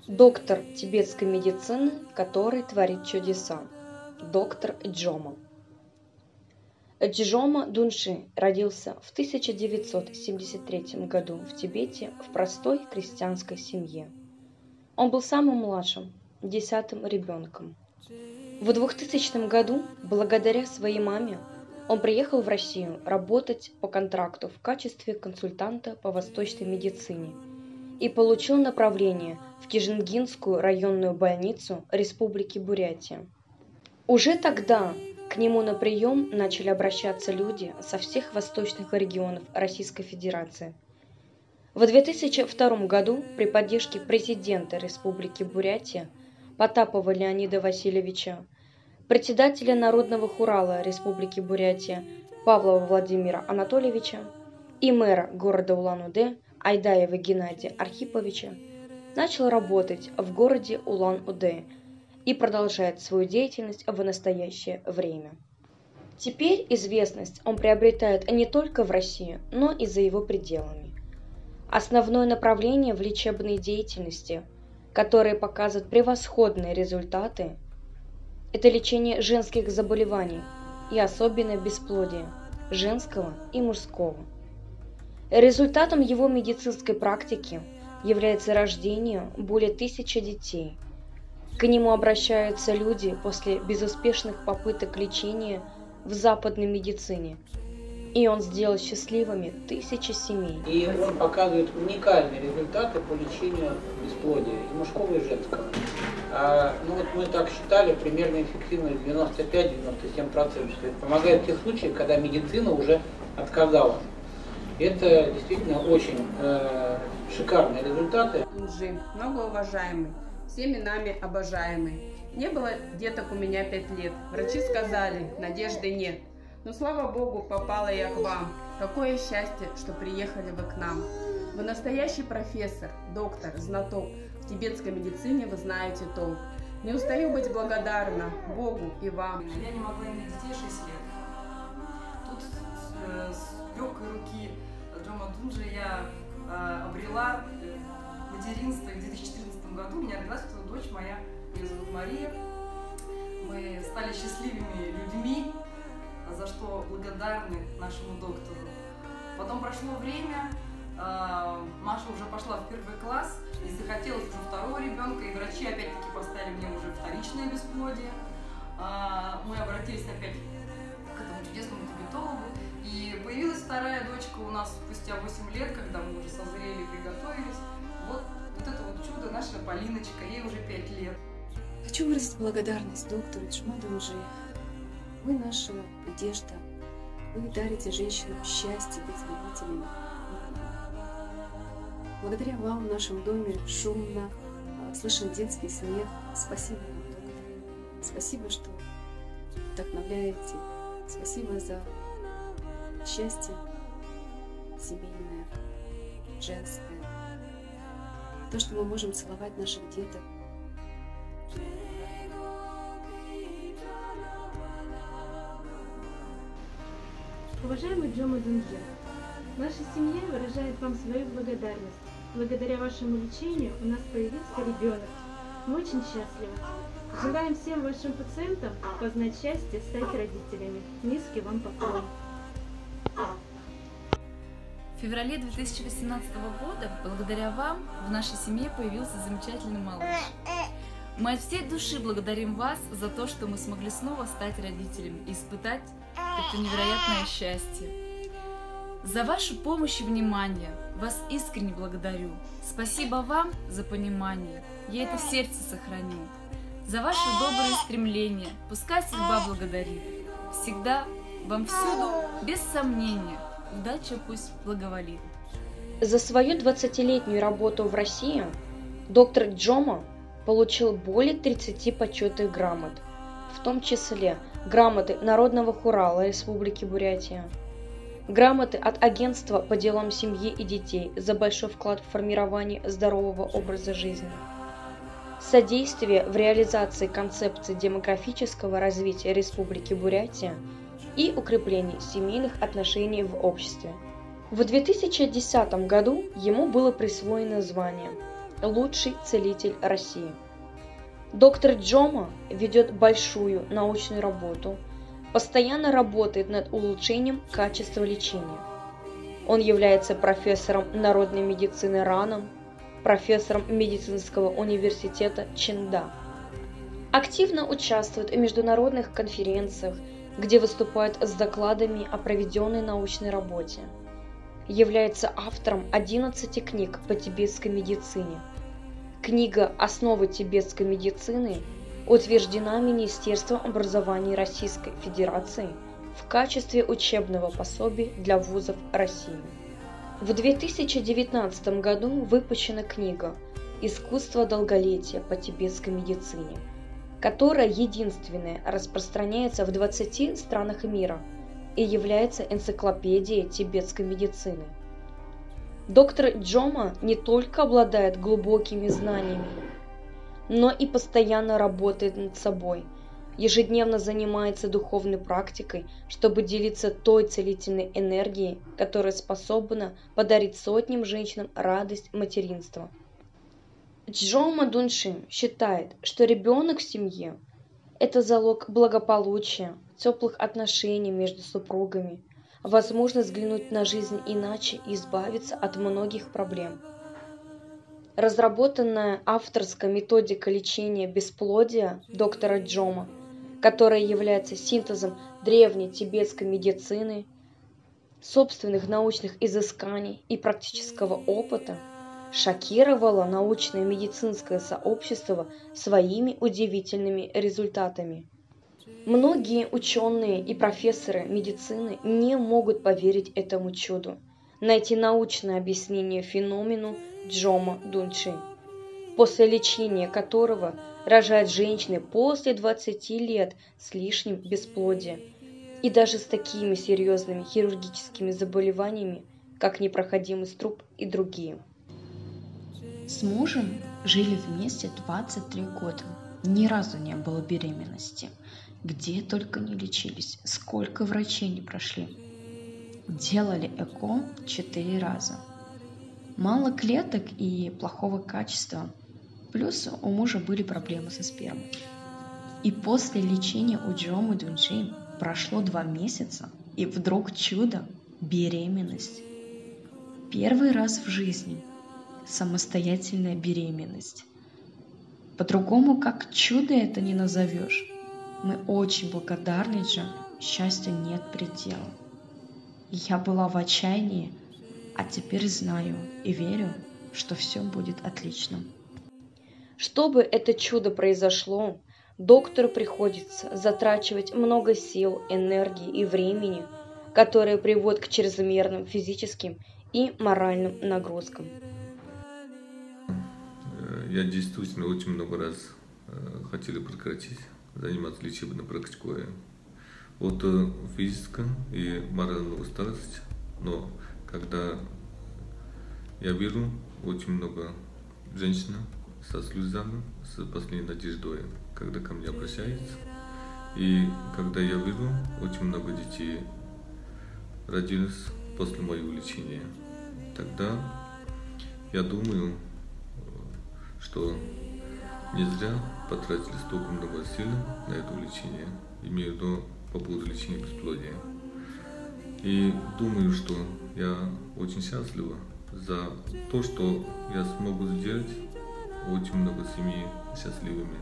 Доктор тибетской медицины, который творит чудеса. Доктор Джомо. Джомо Дунши родился в 1973 году в Тибете в простой крестьянской семье. Он был самым младшим, 10-м ребенком. В 2000 году, благодаря своей маме, он приехал в Россию работать по контракту в качестве консультанта по восточной медицине и получил направление в Кижингинскую районную больницу Республики Бурятия. Уже тогда к нему на прием начали обращаться люди со всех восточных регионов Российской Федерации. В 2002 году при поддержке президента Республики Бурятия Потапова Леонида Васильевича, председателя Народного хурала Республики Бурятия Павлова Владимира Анатольевича и мэра города Улан-Удэ Айдаева Геннадия Архиповича начал работать в городе Улан-Удэ и продолжает свою деятельность в настоящее время. Теперь известность он приобретает не только в России, но и за его пределами. Основное направление в лечебной деятельности, которое показывает превосходные результаты, это лечение женских заболеваний и особенно бесплодия, женского и мужского. Результатом его медицинской практики является рождение более 1000 детей. К нему обращаются люди после безуспешных попыток лечения в западной медицине, и он сделал счастливыми 1000 семей. И он показывает уникальные результаты по лечению бесплодия и мужского, и женского. Мы так считали, примерно эффективность 95-97%. Это помогает в тех случаях, когда медицина уже отказала. Это действительно очень шикарные результаты. Многоуважаемый, всеми нами обожаемый. Не было деток у меня 5 лет. Врачи сказали, надежды нет. Но слава Богу, попала я к вам. Какое счастье, что приехали вы к нам. Вы настоящий профессор, доктор, знаток. В тибетской медицине вы знаете толк. Не устаю быть благодарна Богу и вам. Я не могла иметь детей 6 лет. Тут с легкой руки Джомо Дунши я обрела материнство. В 2014 году у меня родилась дочь моя, ее зовут Мария. Мы стали счастливыми людьми, за что благодарны нашему доктору. Потом прошло время, Маша уже пошла в 1 класс, и захотелось уже 2-го ребенка, и врачи опять-таки поставили мне уже вторичное бесплодие. Мы обратились опять к этому чудесному тибетологу, и появилась 2-я дочка у нас спустя 8 лет, когда мы уже созрели и приготовились. Вот это вот чудо, наша Полиночка, ей уже 5 лет. Хочу выразить благодарность доктору Джомо Дунши. Вы наша надежда, вы дарите женщинам счастье быть родителями. Благодаря вам в нашем доме шумно, слышен детский смех. Спасибо вам, доктор. Спасибо, что вдохновляете. Спасибо за счастье семейное, женское. То, что мы можем целовать наших деток. Уважаемый Джомо Дунши, наша семья выражает вам свою благодарность. Благодаря вашему лечению у нас появился ребенок. Мы очень счастливы. Желаем всем вашим пациентам познать счастье, стать родителями. Низкий вам поклон. В феврале 2018 года, благодаря вам, в нашей семье появился замечательный малыш. Мы от всей души благодарим вас за то, что мы смогли снова стать родителями и испытать это невероятное счастье. За вашу помощь и внимание вас искренне благодарю. Спасибо вам за понимание, я это в сердце сохраню. За ваши добрые стремления, пускай судьба благодарит. Всегда, вам всюду, без сомнения, удача пусть благоволит. За свою 20-летнюю работу в России доктор Джомо получил более 30 почетных грамот, в том числе грамоты Народного хурала Республики Бурятия, грамоты от Агентства по делам семьи и детей за большой вклад в формирование здорового образа жизни, содействие в реализации концепции демографического развития Республики Бурятия и укрепление семейных отношений в обществе. В 2010 году ему было присвоено звание лучший целитель России. Доктор Джома ведет большую научную работу, постоянно работает над улучшением качества лечения. Он является профессором народной медицины РАНом, профессором медицинского университета Чинда. Активно участвует в международных конференциях, где выступает с докладами о проведенной научной работе. Является автором 11 книг по тибетской медицине. Книга «Основы тибетской медицины» утверждена Министерством образования Российской Федерации в качестве учебного пособия для вузов России. В 2019 году выпущена книга «Искусство долголетия по тибетской медицине», которая единственная распространяется в 20 странах мира и является энциклопедией тибетской медицины. Доктор Джома не только обладает глубокими знаниями, но и постоянно работает над собой, ежедневно занимается духовной практикой, чтобы делиться той целительной энергией, которая способна подарить сотням женщинам радость материнства. Джома Дунши считает, что ребенок в семье – это залог благополучия, теплых отношений между супругами, возможность взглянуть на жизнь иначе и избавиться от многих проблем. Разработанная авторская методика лечения бесплодия доктора Джома, которая является синтезом древней тибетской медицины, собственных научных изысканий и практического опыта, шокировала научное медицинское сообщество своими удивительными результатами. Многие ученые и профессоры медицины не могут поверить этому чуду, найти научное объяснение феномену Джома Дунши, после лечения которого рожают женщины после 20 лет с лишним бесплодия, и даже с такими серьезными хирургическими заболеваниями, как непроходимый струп и другие. С мужем жили вместе 23 года. Ни разу не было беременности. Где только не лечились, сколько врачей не прошли. Делали ЭКО 4 раза. Мало клеток и плохого качества. Плюс у мужа были проблемы со спермой. И после лечения у Джомы Дунши прошло 2 месяца, и вдруг чудо – беременность. Первый раз в жизни самостоятельная беременность. По-другому как чудо это не назовешь. Мы очень благодарны Джоме, счастью нет предела. Я была в отчаянии, а теперь знаю и верю, что все будет отлично. Чтобы это чудо произошло, доктору приходится затрачивать много сил, энергии и времени, которые приводят к чрезмерным физическим и моральным нагрузкам. Я действительно очень много раз хотел прекратить заниматься лечебной практикой от физической и моральной усталости, но когда я вижу очень много женщин со слезами, с последней надеждой, когда ко мне обращаются, и когда я вижу очень много детей родились после моего лечения, тогда я думаю, что не зря потратили столько много сил на это лечение, имею в виду по поводу лечения бесплодия. И думаю, что я очень счастлива за то, что я смогу сделать очень много семей счастливыми.